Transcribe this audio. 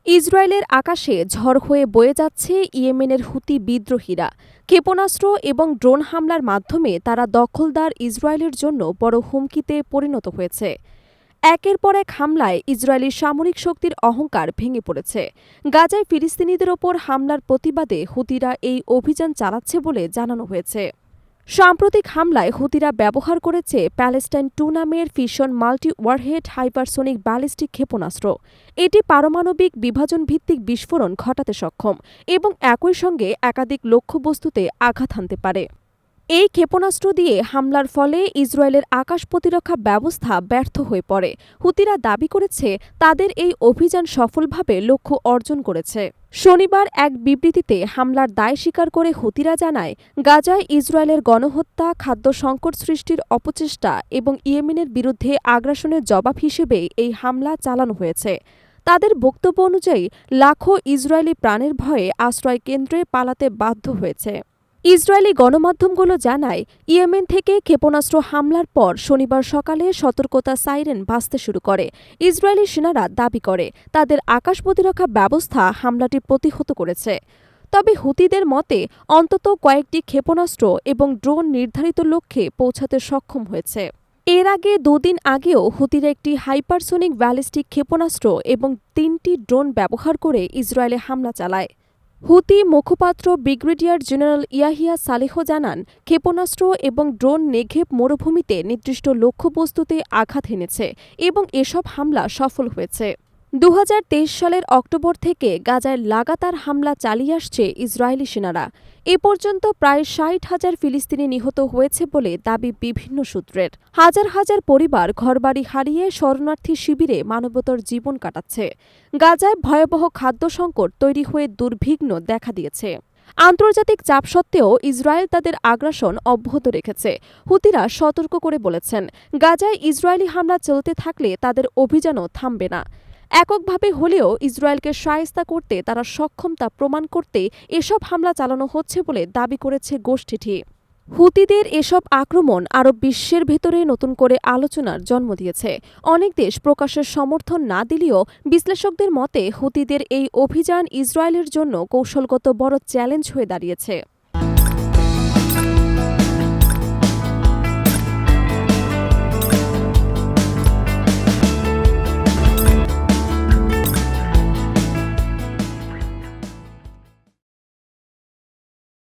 ইসরায়েলের আকাশে ঝড় হয়ে বয়ে যাচ্ছে ইয়েমেনের হুতি বিদ্রোহীরা। ক্ষেপণাস্ত্র এবং ড্রোন হামলার মাধ্যমে তারা দখলদার ইসরায়েলের জন্য বড় হুমকিতে পরিণত হয়েছে। একের পর এক হামলায় ইসরায়েলি সামরিক শক্তির অহংকার ভেঙে পড়েছে। গাজায় ফিলিস্তিনিদের ওপর হামলার প্রতিবাদে হুতিরা এই অভিযান চালাচ্ছে বলে জানানো হয়েছে। সাম্প্রতিক হামলায় হুতিরা ব্যবহার করেছে প্যালেস্টাইন 2 নামের fission multi warhead hypersonic ballistic ক্ষেপণাস্ত্র। এটি পারমাণবিক বিভাজন ভিত্তিক বিস্ফোরণ ঘটাতে সক্ষম এবং একই সঙ্গে একাধিক লক্ষ্যবস্তুতে আঘাত হানতে পারে। এই ক্ষেপণাস্ত্র দিয়ে হামলার ফলে ইসরায়েলের আকাশ প্রতিরক্ষা ব্যবস্থা ব্যর্থ হয়ে পড়ে। হুতিরা দাবি করেছে তাদের এই অভিযান সফলভাবে লক্ষ্য অর্জন করেছে। শনিবার এক বিবৃতিতে হামলার দায় স্বীকার করে হুতিরা জানায়, গাজায় ইসরায়েলের গণহত্যা, খাদ্য সংকট সৃষ্টির অপচেষ্টা এবং ইয়েমেনের বিরুদ্ধে আগ্রাসনের জবাব হিসেবে এই হামলা চালানো হয়েছে। তাদের বক্তব্য অনুযায়ী লাখো ইসরায়েলি প্রাণের ভয়ে আশ্রয় কেন্দ্রে পালাতে বাধ্য হয়েছে। ইসরায়েলি গণমাধ্যমগুলো জানায়, ইয়েমেন থেকে ক্ষেপণাস্ত্র হামলার পর শনিবার সকালে সতর্কতা সাইরেন বাজতে শুরু করে। ইসরায়েলি সেনারা দাবি করে তাদের আকাশ প্রতিরক্ষা ব্যবস্থা হামলাটি প্রতিহত করেছে। তবে হুতিদের মতে অন্তত কয়েকটি ক্ষেপণাস্ত্র এবং ড্রোন নির্ধারিত লক্ষ্যে পৌঁছাতে সক্ষম হয়েছে। এর আগে দুদিন আগেও হুতিরা একটি হাইপারসোনিক ব্যালিস্টিক ক্ষেপণাস্ত্র এবং 3টি ড্রোন ব্যবহার করে ইসরায়েলে হামলা চালায়। হুতি মুখপাত্র ব্রিগেডিয়ার জেনারেল ইয়াহিয়া সালেহ জানান, ক্ষেপণাস্ত্র এবং ড্রোন নেঘেব মরুভূমিতে নির্দিষ্ট লক্ষ্যবস্তুতে আঘাত হেনেছে এবং এসব হামলা সফল হয়েছে। 2023 সালের অক্টোবর থেকে গাজায় লাগাতার হামলা চালিয়ে আসছে ইসরায়েলি সেনারা। এ পর্যন্ত প্রায় 60,000 ফিলিস্তিনি নিহত হয়েছে বলে দাবি বিভিন্ন সূত্রের। হাজার হাজার পরিবার ঘরবাড়ি হারিয়ে শরণার্থী শিবিরে মানবতর জীবন কাটাচ্ছে। গাজায় ভয়াবহ খাদ্য সংকট তৈরি হয়ে দুর্বিঘ্ন দেখা দিয়েছে। আন্তর্জাতিক চাপ সত্ত্বেও ইসরায়েল তাদের আগ্রাসন অব্যাহত রেখেছে। হুতিরা সতর্ক করে বলেছেন, গাজায় ইসরায়েলি হামলা চলতে থাকলে তাদের অভিযানও থামবে না। এককভাবে হলেও ইসরায়েলকে শায়েস্তা করতে তারা সক্ষম তা প্রমাণ করতে এসব হামলা চালানো হচ্ছে বলে দাবি করেছে গোষ্ঠীটি। হুতিদের এসব আক্রমণ আরব বিশ্বের ভেতরে নতুন করে আলোচনার জন্ম দিয়েছে। অনেক দেশ প্রকাশের সমর্থন না দিলেও বিশ্লেষকদের মতে হুতিদের এই অভিযান ইসরায়েলের জন্য কৌশলগত বড় চ্যালেঞ্জ হয়ে দাঁড়িয়েছে।